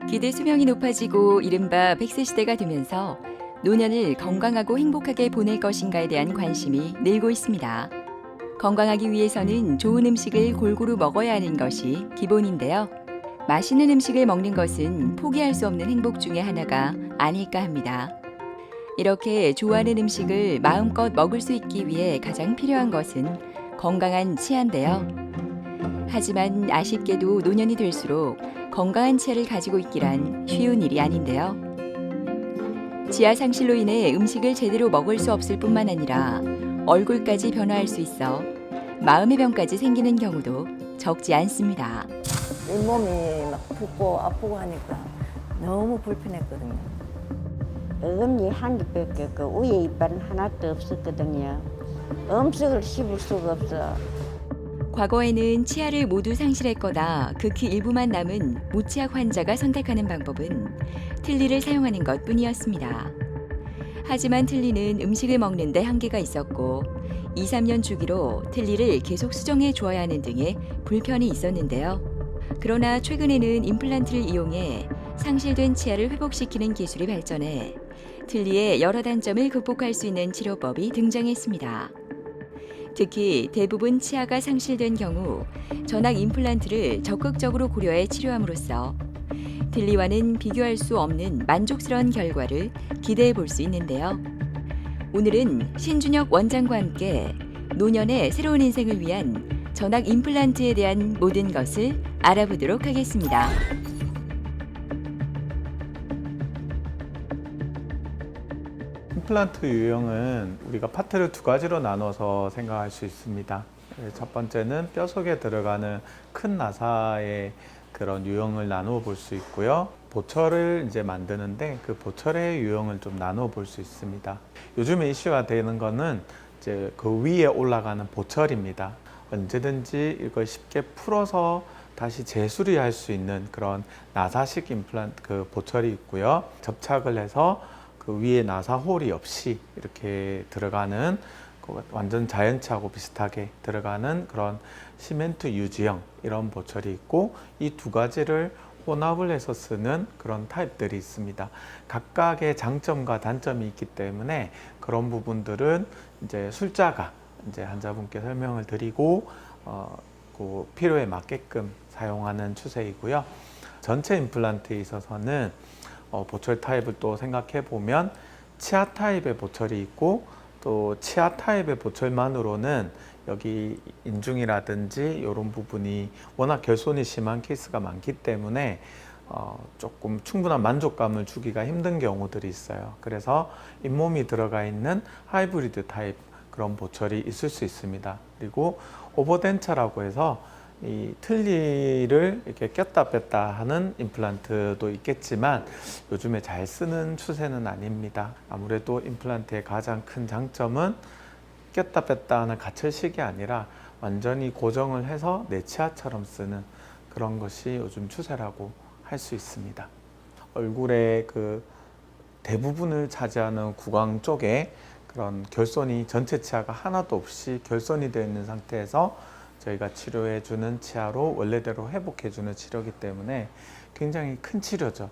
기대 수명이 높아지고 이른바 100세 시대가 되면서 노년을 건강하고 행복하게 보낼 것인가에 대한 관심이 늘고 있습니다. 건강하기 위해서는 좋은 음식을 골고루 먹어야 하는 것이 기본인데요. 맛있는 음식을 먹는 것은 포기할 수 없는 행복 중에 하나가 아닐까 합니다. 이렇게 좋아하는 음식을 마음껏 먹을 수 있기 위해 가장 필요한 것은 건강한 치아인데요. 하지만 아쉽게도 노년이 될수록 건강한 치아를 가지고 있기란 쉬운 일이 아닌데요. 치아 상실로 인해 음식을 제대로 먹을 수 없을 뿐만 아니라 얼굴까지 변화할 수 있어 마음의 병까지 생기는 경우도 적지 않습니다. 잇몸이 막 붓고 아프고 하니까 너무 불편했거든요. 어금니 한 개밖에 없고 위에 이빨은 하나도 없었거든요. 음식을 씹을 수가 없어. 과거에는 치아를 모두 상실했거나 극히 일부만 남은 무치아 환자가 선택하는 방법은 틀니를 사용하는 것 뿐이었습니다. 하지만 틀니는 음식을 먹는데 한계가 있었고 2, 3년 주기로 틀니를 계속 수정해 주어야 하는 등의 불편이 있었는데요. 그러나 최근에는 임플란트를 이용해 상실된 치아를 회복시키는 기술이 발전해 틀니의 여러 단점을 극복할 수 있는 치료법이 등장했습니다. 특히 대부분 치아가 상실된 경우 전악 임플란트를 적극적으로 고려해 치료함으로써 틀니와는 비교할 수 없는 만족스러운 결과를 기대해 볼 수 있는데요. 오늘은 신준혁 원장과 함께 노년의 새로운 인생을 위한 전악 임플란트에 대한 모든 것을 알아보도록 하겠습니다. 임플란트 유형은 우리가 파트를 두 가지로 나눠서 생각할 수 있습니다. 첫 번째는 뼈 속에 들어가는 큰 나사의 그런 유형을 나누어 볼 수 있고요. 보철을 이제 만드는데 그 보철의 유형을 좀 나누어 볼 수 있습니다. 요즘에 이슈가 되는 거는 이제 그 위에 올라가는 보철입니다. 언제든지 이걸 쉽게 풀어서 다시 재수리할 수 있는 그런 나사식 임플란트 그 보철이 있고요. 접착을 해서 그 위에 나사 홀이 없이 이렇게 들어가는 완전 자연치하고 비슷하게 들어가는 그런 시멘트 유지형 이런 보철이 있고 이 두 가지를 혼합을 해서 쓰는 그런 타입들이 있습니다. 각각의 장점과 단점이 있기 때문에 그런 부분들은 이제 술자가 이제 환자분께 설명을 드리고 그 필요에 맞게끔 사용하는 추세이고요. 전체 임플란트에 있어서는 보철 타입을 또 생각해 보면 치아 타입의 보철이 있고 또 치아 타입의 보철만으로는 여기 인중이라든지 이런 부분이 워낙 결손이 심한 케이스가 많기 때문에 조금 충분한 만족감을 주기가 힘든 경우들이 있어요. 그래서 잇몸이 들어가 있는 하이브리드 타입 그런 보철이 있을 수 있습니다. 그리고 오버덴처라고 해서 이 틀니를 이렇게 꼈다 뺐다 하는 임플란트도 있겠지만 요즘에 잘 쓰는 추세는 아닙니다. 아무래도 임플란트의 가장 큰 장점은 꼈다 뺐다 하는 가철식이 아니라 완전히 고정을 해서 내 치아처럼 쓰는 그런 것이 요즘 추세라고 할 수 있습니다. 얼굴의 그 대부분을 차지하는 구강 쪽에 그런 결손이 전체 치아가 하나도 없이 결손이 되어 있는 상태에서 저희가 치료해 주는 치아로 원래대로 회복해 주는 치료이기 때문에 굉장히 큰 치료죠.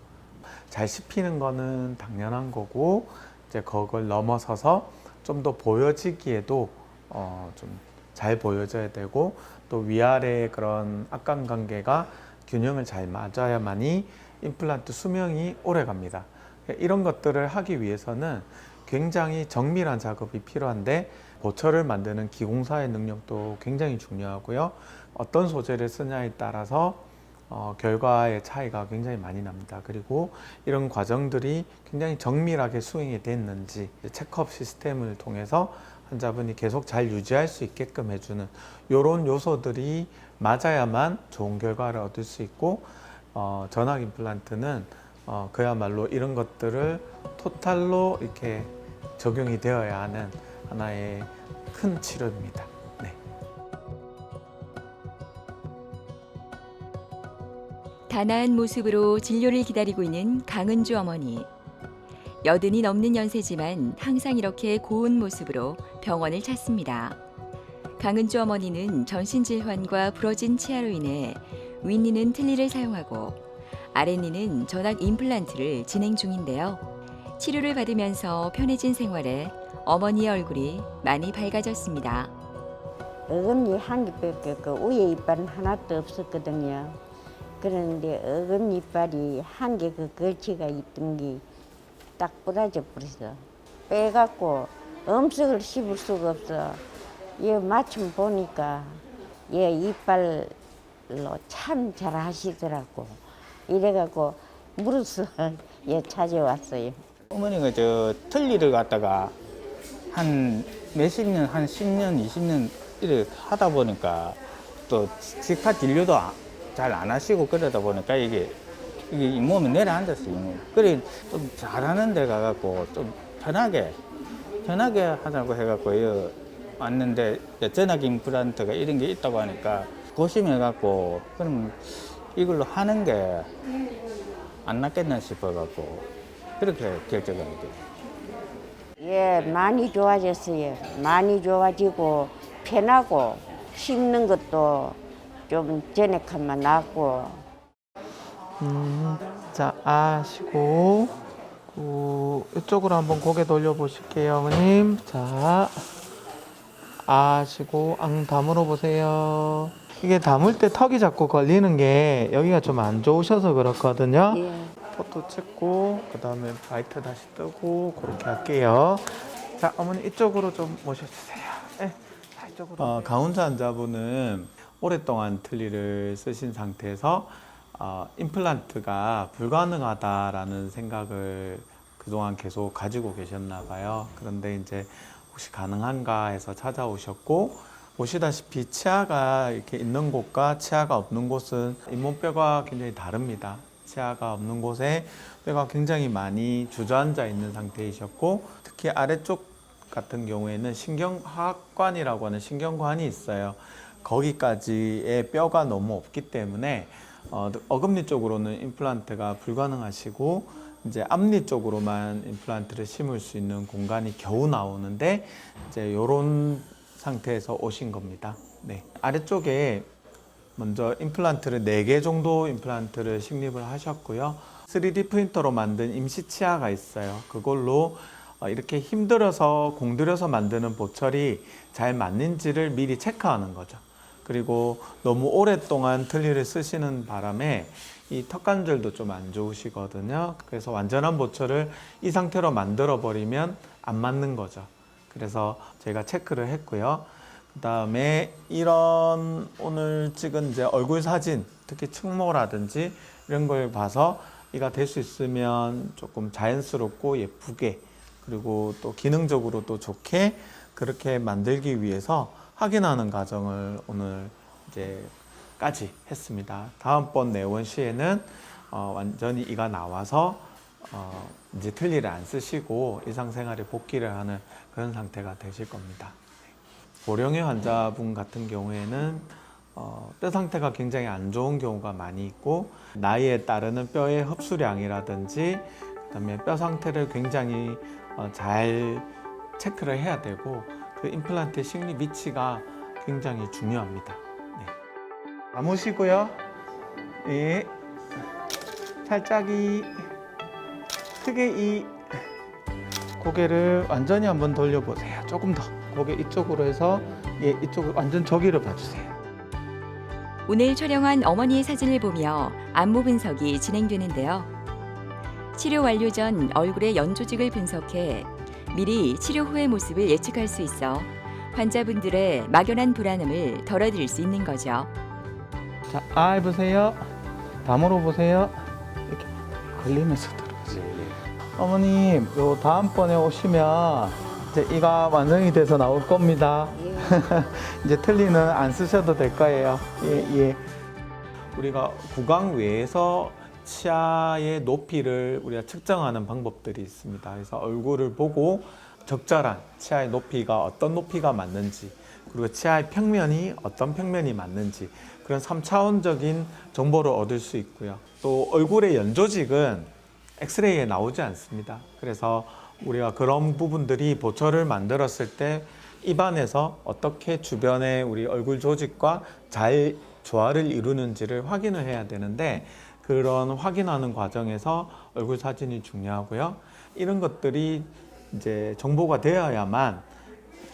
잘 씹히는 거는 당연한 거고 이제 그걸 넘어서서 좀 더 보여지기에도 좀 잘 보여져야 되고 또 위아래의 그런 악관 관계가 균형을 잘 맞아야만이 임플란트 수명이 오래 갑니다. 이런 것들을 하기 위해서는 굉장히 정밀한 작업이 필요한데 보철을 만드는 기공사의 능력도 굉장히 중요하고요. 어떤 소재를 쓰냐에 따라서 결과의 차이가 굉장히 많이 납니다. 그리고 이런 과정들이 굉장히 정밀하게 수행이 됐는지 체크업 시스템을 통해서 환자분이 계속 잘 유지할 수 있게끔 해주는 이런 요소들이 맞아야만 좋은 결과를 얻을 수 있고 전악 임플란트는 그야말로 이런 것들을 토탈로 이렇게 적용이 되어야 하는 하나의 큰 치료입니다. 네. 단아한 모습으로 진료를 기다리고 있는 강은주 어머니. 80이 넘는 연세지만 항상 이렇게 고운 모습으로 병원을 찾습니다. 강은주 어머니는 전신질환과 부러진 치아로 인해 윗니는 틀니를 사용하고 아랫니는 전악 임플란트를 진행 중인데요. 치료를 받으면서 편해진 생활에 어머니의 얼굴이 많이 밝아졌습니다. 어금니 한 개밖에 없고 위에 이빨은 하나도 없었거든요. 그런데 어금니 이빨이 한 개 그 걸치가 있던 게 딱 부러져 버렸어. 빼갖고 음식을 씹을 수가 없어. 얘 마침 보니까 얘 이빨로 참 잘 하시더라고. 이래갖고 물어서 얘 찾아왔어요. 어머니가 저 틀니를 갖다가 한 몇십 년, 한 10년, 20년 이렇게 하다 보니까 또 직파 진료도 잘 안 하시고 그러다 보니까 이게 잇몸이 내려앉았어요. 잇몸이. 그래 좀 잘하는 데 가갖고 좀 편하게 하자고 해갖고 여기 왔는데 전악 임플란트가 이런 게 있다고 하니까 고심해갖고 그럼 이걸로 하는 게 안 낫겠나 싶어갖고 그렇게 결정하게 됐어요. 예, 많이 좋아졌어요. 많이 좋아지고 편하고 씹는 것도 좀 전에칸만 낫고. 자, 아시고 이쪽으로 한번 고개 돌려보실게요, 어머님. 자, 아시고 앙 다물어 보세요. 이게 담을 때 턱이 자꾸 걸리는 게 여기가 좀 안 좋으셔서 그렇거든요. 예. 포토 찍고 그 다음에 라이트 다시 뜨고 그렇게 할게요. 자, 어머니 이쪽으로 좀 모셔주세요. 네, 자, 이쪽으로. 가운데 환자분은 오랫동안 틀니를 쓰신 상태에서 임플란트가 불가능하다라는 생각을 그동안 계속 가지고 계셨나 봐요. 그런데 이제 혹시 가능한가 해서 찾아오셨고, 보시다시피 치아가 이렇게 있는 곳과 치아가 없는 곳은 잇몸뼈가 굉장히 다릅니다. 치아가 없는 곳에 뼈가 굉장히 많이 주저앉아 있는 상태이셨고, 특히 아래쪽 같은 경우에는 신경하악관이라고 하는 신경관이 있어요. 거기까지의 뼈가 너무 없기 때문에 어금니 쪽으로는 임플란트가 불가능하시고, 이제 앞니 쪽으로만 임플란트를 심을 수 있는 공간이 겨우 나오는데, 이제 이런 상태에서 오신 겁니다. 네. 아래쪽에 먼저 임플란트를 4개 정도 임플란트를 식립을 하셨고요. 3D 프린터로 만든 임시 치아가 있어요. 그걸로 이렇게 힘들어서 공들여서 만드는 보철이 잘 맞는지를 미리 체크하는 거죠. 그리고 너무 오랫동안 틀니를 쓰시는 바람에 이 턱관절도 좀 안 좋으시거든요. 그래서 완전한 보철을 이 상태로 만들어 버리면 안 맞는 거죠. 그래서 저희가 체크를 했고요. 그 다음에 이런 오늘 찍은 이제 얼굴 사진, 특히 측모라든지 이런 걸 봐서 이가 될 수 있으면 조금 자연스럽고 예쁘게, 그리고 또 기능적으로 또 좋게 그렇게 만들기 위해서 확인하는 과정을 오늘 이제까지 했습니다. 다음번 내원 시에는 완전히 이가 나와서 이제 틀니를 안 쓰시고 일상생활에 복귀를 하는 그런 상태가 되실 겁니다. 고령의 환자분 같은 경우에는 뼈 상태가 굉장히 안 좋은 경우가 많이 있고, 나이에 따르는 뼈의 흡수량이라든지 그다음에 뼈 상태를 굉장히 잘 체크를 해야 되고, 그 임플란트의 식립 위치가 굉장히 중요합니다. 네. 감으시고요. 예. 살짝이 크게 이 고개를 완전히 한번 돌려보세요. 조금 더 고개 이쪽으로 해서 이쪽을 완전 저기로 봐주세요. 오늘 촬영한 어머니의 사진을 보며 안무 분석이 진행되는데요. 치료 완료 전 얼굴의 연조직을 분석해 미리 치료 후의 모습을 예측할 수 있어 환자분들의 막연한 불안함을 덜어드릴 수 있는 거죠. 자, 해보세요. 다물어 보세요. 이렇게 걸리면서 들어오세요. 어머님, 요 다음번에 오시면 이제 이가 완성이 돼서 나올 겁니다. 예. 이제 틀니는 안 쓰셔도 될 거예요. 예. 우리가 구강 외에서 치아의 높이를 우리가 측정하는 방법들이 있습니다. 그래서 얼굴을 보고 적절한 치아의 높이가 어떤 높이가 맞는지, 그리고 치아의 평면이 어떤 평면이 맞는지, 그런 3차원적인 정보를 얻을 수 있고요. 또 얼굴의 연조직은 엑스레이에 나오지 않습니다. 그래서 우리가 그런 부분들이 보철을 만들었을 때 입안에서 어떻게 주변의 우리 얼굴 조직과 잘 조화를 이루는지를 확인을 해야 되는데, 그런 확인하는 과정에서 얼굴 사진이 중요하고요. 이런 것들이 이제 정보가 되어야만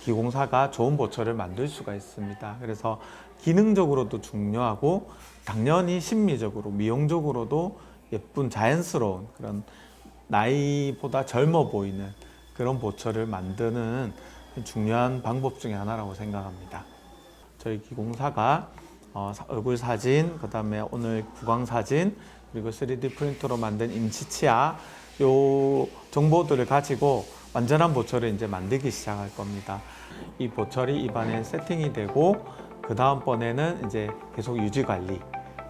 기공사가 좋은 보철을 만들 수가 있습니다. 그래서 기능적으로도 중요하고 당연히 심미적으로, 미용적으로도 예쁜 자연스러운 그런 나이보다 젊어 보이는 그런 보철을 만드는 중요한 방법 중에 하나라고 생각합니다. 저희 기공사가 얼굴 사진, 그 다음에 오늘 구강 사진, 그리고 3D 프린터로 만든 임시 치아 요 정보들을 가지고 완전한 보철을 이제 만들기 시작할 겁니다. 이 보철이 입안에 세팅이 되고 그 다음번에는 이제 계속 유지 관리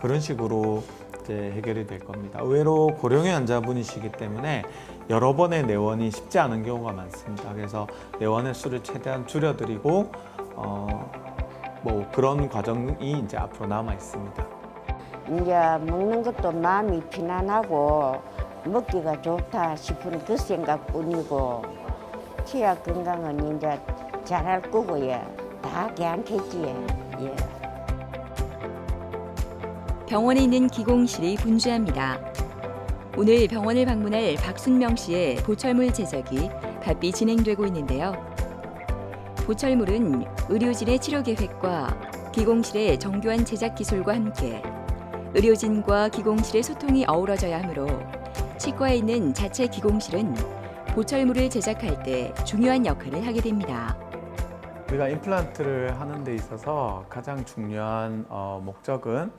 그런 식으로 이제 해결이 될 겁니다. 의외로 고령의 환자분이시기 때문에 여러 번의 내원이 쉽지 않은 경우가 많습니다. 그래서 내원의 수를 최대한 줄여드리고 뭐 그런 과정이 이제 앞으로 남아 있습니다. 이제 먹는 것도 마음이 편안하고 먹기가 좋다 싶은 그 생각뿐이고 치아 건강은 이제 잘할 거고요. 다 괜찮겠지. 예. 병원에 있는 기공실이 분주합니다. 오늘 병원을 방문할 박순명 씨의 보철물 제작이 바삐 진행되고 있는데요. 보철물은 의료진의 치료 계획과 기공실의 정교한 제작 기술과 함께 의료진과 기공실의 소통이 어우러져야 하므로 치과에 있는 자체 기공실은 보철물을 제작할 때 중요한 역할을 하게 됩니다. 우리가 임플란트를 하는 데 있어서 가장 중요한 목적은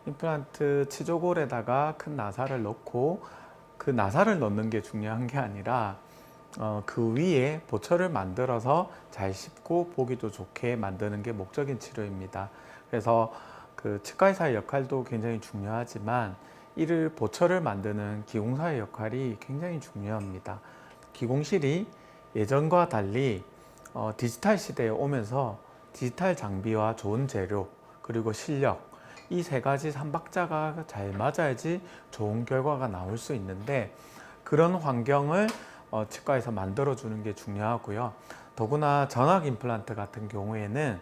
임플란트 치조골에다가 큰 나사를 넣고 그 나사를 넣는 게 중요한 게 아니라 그 위에 보철을 만들어서 잘 씹고 보기도 좋게 만드는 게 목적인 치료입니다. 그래서 그 치과의사의 역할도 굉장히 중요하지만 이를 보철을 만드는 기공사의 역할이 굉장히 중요합니다. 기공실이 예전과 달리 디지털 시대에 오면서 디지털 장비와 좋은 재료 그리고 실력 이 세 가지 삼박자가 잘 맞아야지 좋은 결과가 나올 수 있는데 그런 환경을 치과에서 만들어주는 게 중요하고요. 더구나 전학 임플란트 같은 경우에는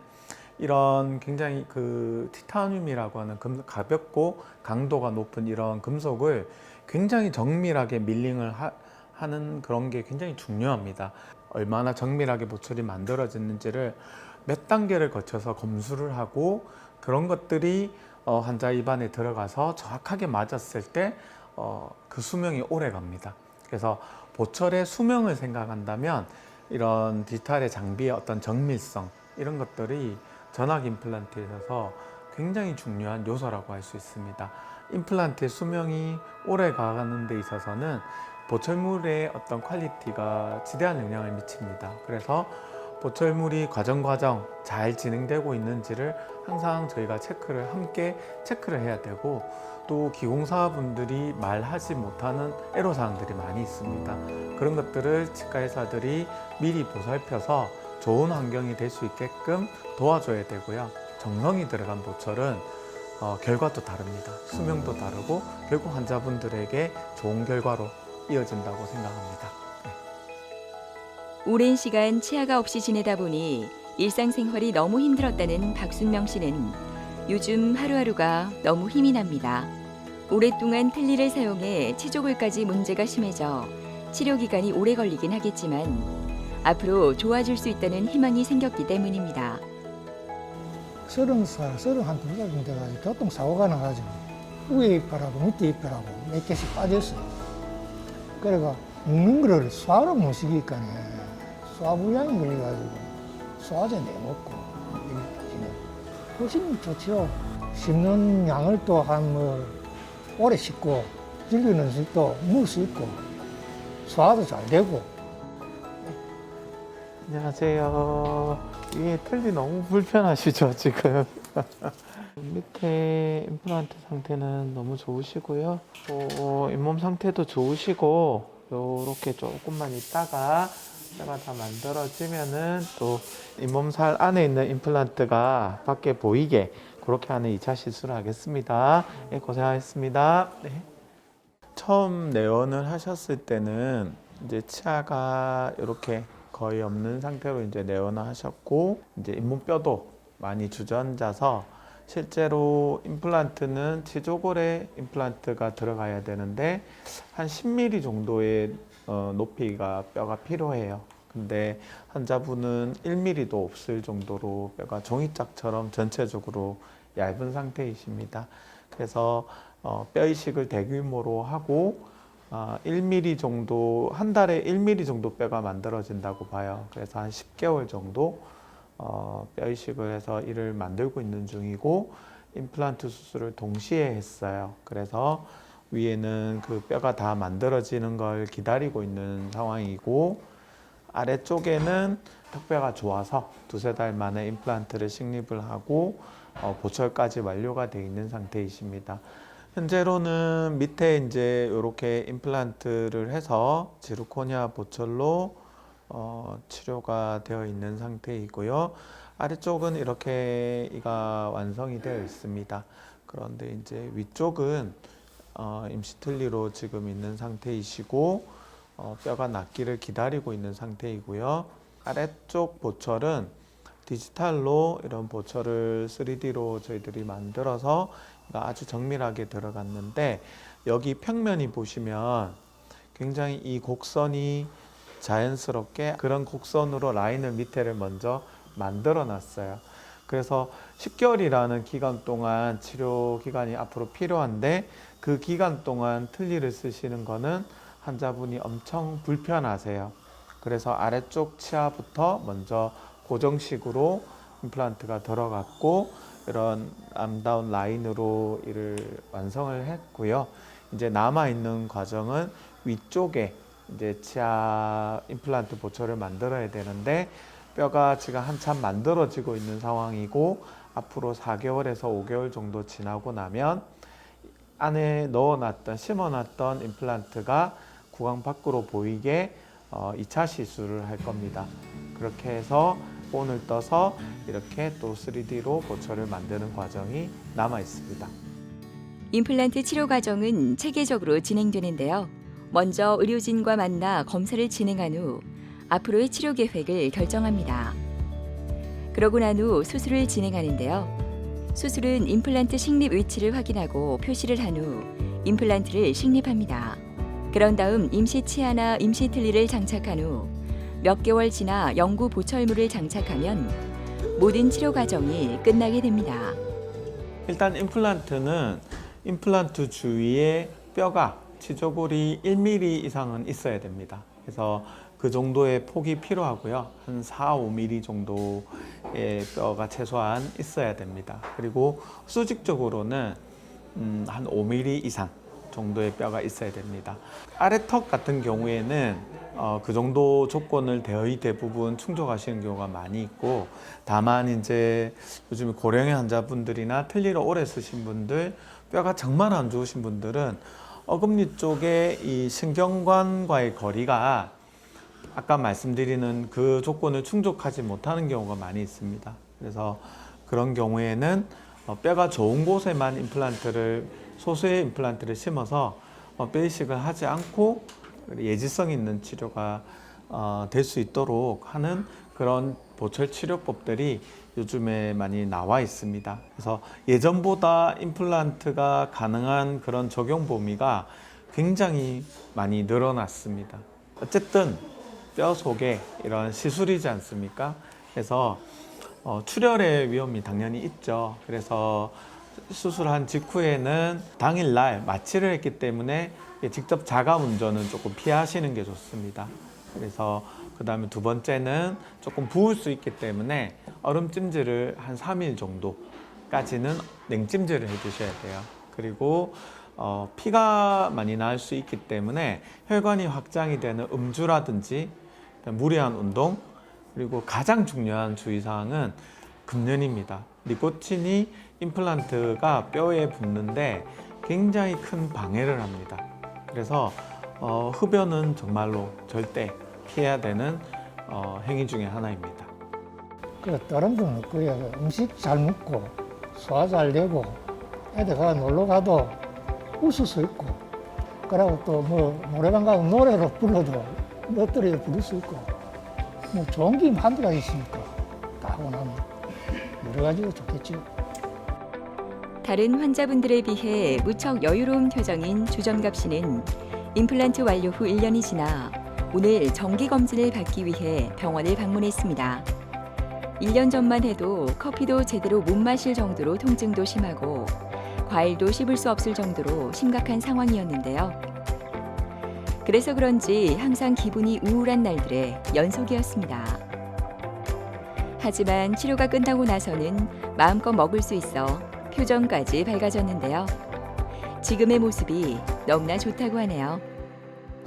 이런 굉장히 그 티타늄이라고 하는 가볍고 강도가 높은 이런 금속을 굉장히 정밀하게 밀링을 하는 그런 게 굉장히 중요합니다. 얼마나 정밀하게 보철이 만들어졌는지를 몇 단계를 거쳐서 검수를 하고 그런 것들이 환자 입안에 들어가서 정확하게 맞았을 때 그 수명이 오래 갑니다. 그래서 보철의 수명을 생각한다면 이런 디지털의 장비의 어떤 정밀성 이런 것들이 전학 임플란트에 있어서 굉장히 중요한 요소라고 할 수 있습니다. 임플란트의 수명이 오래 가는 데 있어서는 보철물의 어떤 퀄리티가 지대한 영향을 미칩니다. 그래서 보철물이 과정 잘 진행되고 있는지를 항상 저희가 함께 체크를 해야 되고 또 기공사분들이 말하지 못하는 애로사항들이 많이 있습니다. 그런 것들을 치과의사들이 미리 보살펴서 좋은 환경이 될 수 있게끔 도와줘야 되고요. 정성이 들어간 보철은 결과도 다릅니다. 수명도 다르고 결국 환자분들에게 좋은 결과로 이어진다고 생각합니다. 오랜 시간 치아가 없이 지내다 보니 일상생활이 너무 힘들었다는 박순명 씨는 요즘 하루하루가 너무 힘이 납니다. 오랫동안 틀니를 사용해 치조골까지 문제가 심해져 치료 기간이 오래 걸리긴 하겠지만 앞으로 좋아질 수 있다는 희망이 생겼기 때문입니다. 30살, 31살 정도 교통사고가 나가지고 위에 이빨하고 밑에 이빨하고 몇 개씩 빠졌어요. 그래가 먹는 거를 소화를 못 시키니까 소화불량이 걸려가지고 소화제 내먹고 훨씬 좋죠. 씹는 양을 또 오래 씹고 즐기는 수 또 먹을 수 있고 소화도 잘 되고. 안녕하세요. 위에 틀니 너무 불편하시죠 지금? 밑에 임플란트 상태는 너무 좋으시고요. 잇몸 상태도 좋으시고 요렇게 조금만 있다가 다 만들어지면은 또 잇몸살 안에 있는 임플란트가 밖에 보이게 그렇게 하는 2차 시술을 하겠습니다. 네, 고생하셨습니다. 네. 처음 내원을 하셨을 때는 이제 치아가 이렇게 거의 없는 상태로 이제 내원을 하셨고 이제 잇몸뼈도 많이 주저앉아서 실제로 임플란트는 치조골에 임플란트가 들어가야 되는데 한 10mm 정도의 높이가 뼈가 필요해요. 근데 환자분은 1mm도 없을 정도로 뼈가 종이짝처럼 전체적으로 얇은 상태이십니다. 그래서 뼈 이식을 대규모로 하고 1mm 정도, 한 달에 1mm 정도 뼈가 만들어진다고 봐요. 그래서 한 10개월 정도 뼈 이식을 해서 이를 만들고 있는 중이고, 임플란트 수술을 동시에 했어요. 그래서 위에는 그 뼈가 다 만들어지는 걸 기다리고 있는 상황이고, 아래쪽에는 턱뼈가 좋아서 두세 달 만에 임플란트를 식립을 하고 보철까지 완료가 되어 있는 상태이십니다. 현재로는 밑에 이제 이렇게 임플란트를 해서 지르코니아 보철로 치료가 되어 있는 상태이고요. 아래쪽은 이렇게 이가 완성이 되어 있습니다. 그런데 이제 위쪽은 임시 틀니로 지금 있는 상태이시고 뼈가 낫기를 기다리고 있는 상태이고요. 아래쪽 보철은 디지털로 이런 보철을 3D로 저희들이 만들어서 아주 정밀하게 들어갔는데, 여기 평면이 보시면 굉장히 이 곡선이 자연스럽게 그런 곡선으로 라인을 밑에를 먼저 만들어 놨어요. 그래서 10개월이라는 기간 동안 치료 기간이 앞으로 필요한데, 그 기간 동안 틀니를 쓰시는 거는 환자분이 엄청 불편하세요. 그래서 아래쪽 치아부터 먼저 고정식으로 임플란트가 들어갔고, 이런 아름다운 라인으로 이를 완성을 했고요. 이제 남아있는 과정은 위쪽에 이제 치아 임플란트 보철을 만들어야 되는데, 뼈가 지금 한참 만들어지고 있는 상황이고, 앞으로 4개월에서 5개월 정도 지나고 나면 안에 넣어놨던, 심어놨던 임플란트가 구강 밖으로 보이게 2차 시술을 할 겁니다. 그렇게 해서 본을 떠서 이렇게 또 3D로 보철을 만드는 과정이 남아 있습니다. 임플란트 치료 과정은 체계적으로 진행되는데요. 먼저 의료진과 만나 검사를 진행한 후 앞으로의 치료 계획을 결정합니다. 그러고 난 후 수술을 진행하는데요. 수술은 임플란트 식립 위치를 확인하고 표시를 한 후 임플란트를 식립합니다. 그런 다음 임시 치아나 임시 틀니를 장착한 후 몇 개월 지나 영구 보철물을 장착하면 모든 치료 과정이 끝나게 됩니다. 일단 임플란트는 임플란트 주위에 뼈가 치조골이 1mm 이상은 있어야 됩니다. 그래서 그 정도의 폭이 필요하고요. 한 4, 5mm 정도의 뼈가 최소한 있어야 됩니다. 그리고 수직적으로는 한 5mm 이상 정도의 뼈가 있어야 됩니다. 아래턱 같은 경우에는 그 정도 조건을 거의 대부분 충족하시는 경우가 많이 있고, 다만 이제 요즘 고령의 환자분들이나 틀니를 오래 쓰신 분들, 뼈가 정말 안 좋으신 분들은 어금니 쪽에 이 신경관과의 거리가 아까 말씀드리는 그 조건을 충족하지 못하는 경우가 많이 있습니다. 그래서 그런 경우에는 뼈가 좋은 곳에만 소수의 임플란트를 심어서 뼈 이식을 하지 않고 예지성 있는 치료가 될 수 있도록 하는 그런 보철 치료법들이 요즘에 많이 나와 있습니다. 그래서 예전보다 임플란트가 가능한 그런 적용 범위가 굉장히 많이 늘어났습니다. 어쨌든 뼈 속에 이런 시술이지 않습니까? 그래서 출혈의 위험이 당연히 있죠. 그래서 수술한 직후에는 당일날 마취를 했기 때문에 직접 자가 운전은 조금 피하시는 게 좋습니다. 그래서 그 다음에 두 번째는 조금 부을 수 있기 때문에 얼음찜질을 한 3일 정도까지는 냉찜질을 해주셔야 돼요. 그리고 피가 많이 날 수 있기 때문에 혈관이 확장이 되는 음주라든지 무리한 운동, 그리고 가장 중요한 주의사항은 금연입니다. 니코틴이 임플란트가 뼈에 붙는데 굉장히 큰 방해를 합니다. 그래서 흡연은 정말로 절대 피해야 되는 행위 중에 하나입니다. 그 다른 분은 그래 음식 잘 먹고 소화 잘 되고 애들가 놀러 가도 웃을 수 있고, 그리고 또 뭐 노래방 가서 노래로 불러도 멋들이도 부를 수 있고, 뭐 좋은 게 한두 가지 있으니까 다 하고 나면 여러 가지가 좋겠죠. 다른 환자분들에 비해 무척 여유로운 표정인 주점갑 씨는 임플란트 완료 후 1년이 지나 오늘 정기 검진을 받기 위해 병원을 방문했습니다. 1년 전만 해도 커피도 제대로 못 마실 정도로 통증도 심하고 과일도 씹을 수 없을 정도로 심각한 상황이었는데요. 그래서 그런지 항상 기분이 우울한 날들의 연속이었습니다. 하지만 치료가 끝나고 나서는 마음껏 먹을 수 있어 표정까지 밝아졌는데요. 지금의 모습이 너무나 좋다고 하네요.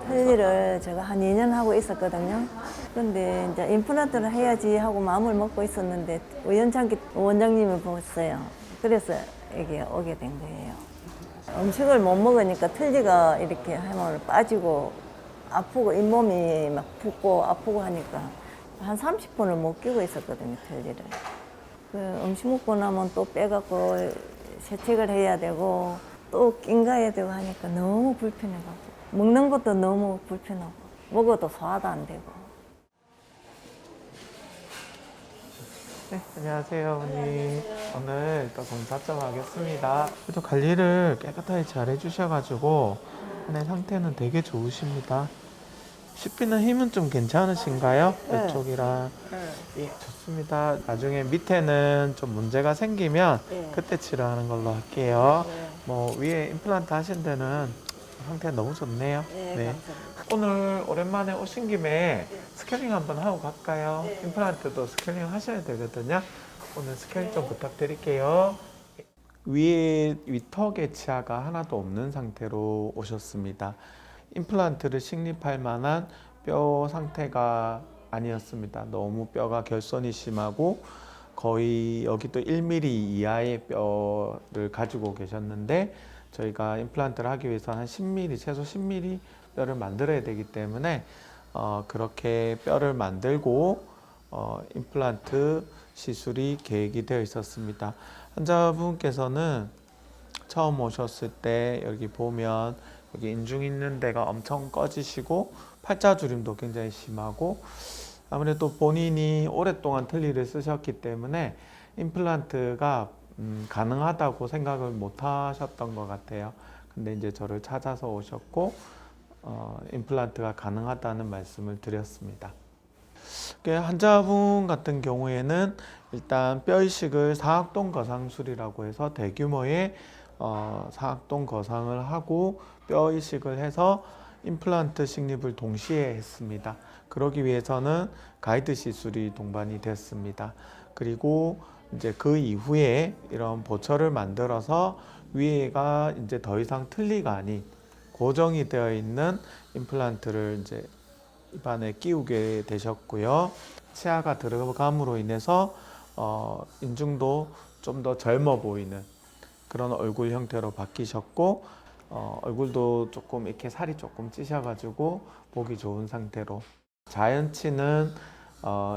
틀니를 제가 한 2년 하고 있었거든요. 근데 이제 임플란트를 해야지 하고 마음을 먹고 있었는데 우연찮게 원장님을 보았어요. 그래서 여기 오게 된 거예요. 음식을 못 먹으니까 틀니가 이렇게 하면 빠지고 아프고 잇몸이 막 붓고 아프고 하니까 한 30분을 못 끼고 있었거든요, 틀니를. 그 음식 먹고 나면 또 빼갖고 세척을 해야 되고 또 낑가야 되고 하니까 너무 불편해가지고 먹는 것도 너무 불편하고 먹어도 소화도 안 되고. 네, 안녕하세요, 어머니. 오늘 또 검사 좀 하겠습니다. 그래도 관리를 깨끗하게 잘 해주셔가지고 네, 상태는 되게 좋으십니다. 씹히는 힘은 좀 괜찮으신가요? 네. 이쪽이랑. 예, 좋습니다. 나중에 밑에는 좀 문제가 생기면 네. 그때 치료하는 걸로 할게요. 네. 뭐 위에 임플란트 하신 데는 상태 너무 좋네요. 네, 감사합니다. 오늘 오랜만에 오신 김에 스케일링 한번 하고 갈까요? 임플란트도 스케일링 하셔야 되거든요. 오늘 스케일링 좀 부탁드릴게요. 위에 위턱에 치아가 하나도 없는 상태로 오셨습니다. 임플란트를 식립할 만한 뼈 상태가 아니었습니다. 너무 뼈가 결손이 심하고 거의 여기도 1mm 이하의 뼈를 가지고 계셨는데 저희가 임플란트를 하기 위해서 한 10mm, 최소 10mm 뼈를 만들어야 되기 때문에 그렇게 뼈를 만들고 임플란트 시술이 계획이 되어 있었습니다. 환자분께서는 처음 오셨을 때 여기 보면 여기 인중 있는 데가 엄청 꺼지시고 팔자주름도 굉장히 심하고 아무래도 본인이 오랫동안 틀니를 쓰셨기 때문에 임플란트가 가능하다고 생각을 못 하셨던 것 같아요. 근데 이제 저를 찾아서 오셨고 임플란트가 가능하다는 말씀을 드렸습니다. 환자분 같은 경우에는 일단 뼈 이식을 사각동 거상술이라고 해서 대규모의 사각동 거상을 하고 뼈 이식을 해서 임플란트 식립을 동시에 했습니다. 그러기 위해서는 가이드 시술이 동반이 됐습니다. 그리고 이제 그 이후에 이런 보철을 만들어서 위에가 이제 더 이상 틀니가 아닌 고정이 되어 있는 임플란트를 이제 입안에 끼우게 되셨고요. 치아가 들어감으로 인해서 인중도 좀 더 젊어 보이는 그런 얼굴 형태로 바뀌셨고 얼굴도 조금 이렇게 살이 조금 찌셔가지고 보기 좋은 상태로 자연치는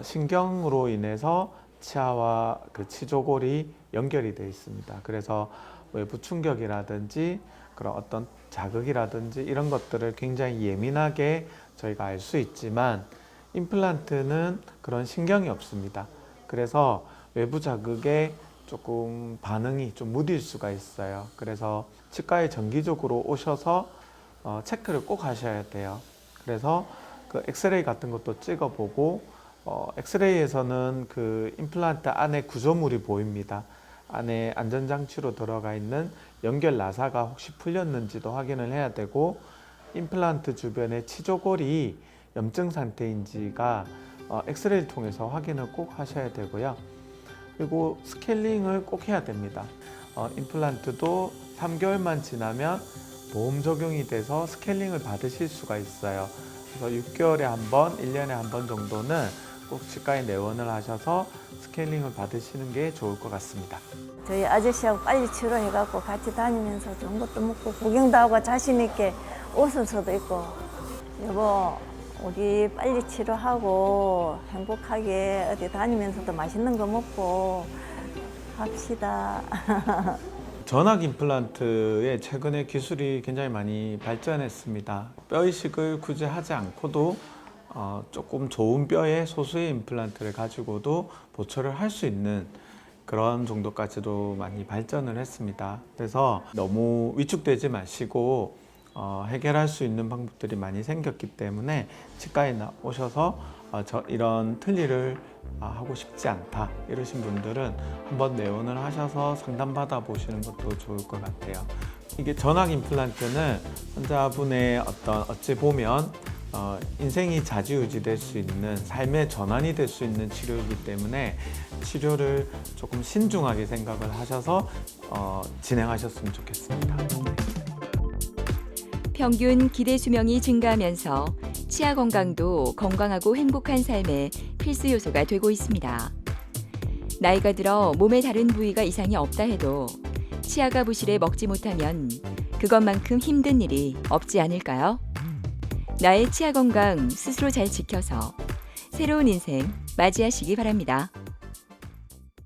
신경으로 인해서 치아와 그 치조골이 연결이 되어 있습니다. 그래서 외부 충격이라든지 그런 어떤 자극이라든지 이런 것들을 굉장히 예민하게 저희가 알 수 있지만 임플란트는 그런 신경이 없습니다. 그래서 외부 자극에 조금 반응이 좀 무딜 수가 있어요. 그래서 치과에 정기적으로 오셔서 체크를 꼭 하셔야 돼요. 그래서 그 엑스레이 같은 것도 찍어보고 엑스레이에서는 그 임플란트 안에 구조물이 보입니다. 안에 안전장치로 들어가 있는 연결 나사가 혹시 풀렸는지도 확인을 해야 되고 임플란트 주변의 치조골이 염증 상태인지가 엑스레이를 통해서 확인을 꼭 하셔야 되고요. 그리고 스케일링을 꼭 해야 됩니다. 임플란트도 3개월만 지나면 보험 적용이 돼서 스케일링을 받으실 수가 있어요. 그래서 6개월에 한 번, 1년에 한 번 정도는 꼭 치과에 내원을 하셔서 스케일링을 받으시는 게 좋을 것 같습니다. 저희 아저씨하고 빨리 치료해갖고 같이 다니면서 좋은 것도 먹고 구경도 하고 자신 있게 웃을 수도 있고 여보 우리 빨리 치료하고 행복하게 어디 다니면서도 맛있는 거 먹고 합시다. 전악 임플란트의 최근에 기술이 굉장히 많이 발전했습니다. 뼈 이식을 굳이 하지 않고도 조금 좋은 뼈의 소수의 임플란트를 가지고도 보철을 할 수 있는 그런 정도까지도 많이 발전을 했습니다. 그래서 너무 위축되지 마시고 해결할 수 있는 방법들이 많이 생겼기 때문에 치과에 오셔서 이런 틀니를 하고 싶지 않다 이러신 분들은 한번 내원을 하셔서 상담받아 보시는 것도 좋을 것 같아요. 이게 전악 임플란트는 환자분의 어찌 보면 인생이 좌지우지될 수 있는 삶의 전환이 될 수 있는 치료이기 때문에 치료를 조금 신중하게 생각을 하셔서 진행하셨으면 좋겠습니다. 평균 기대 수명이 증가하면서 치아 건강도 건강하고 행복한 삶의 필수 요소가 되고 있습니다. 나이가 들어 몸의 다른 부위가 이상이 없다 해도 치아가 부실해 먹지 못하면 그것만큼 힘든 일이 없지 않을까요? 나의 치아 건강 스스로 잘 지켜서 새로운 인생 맞이하시기 바랍니다.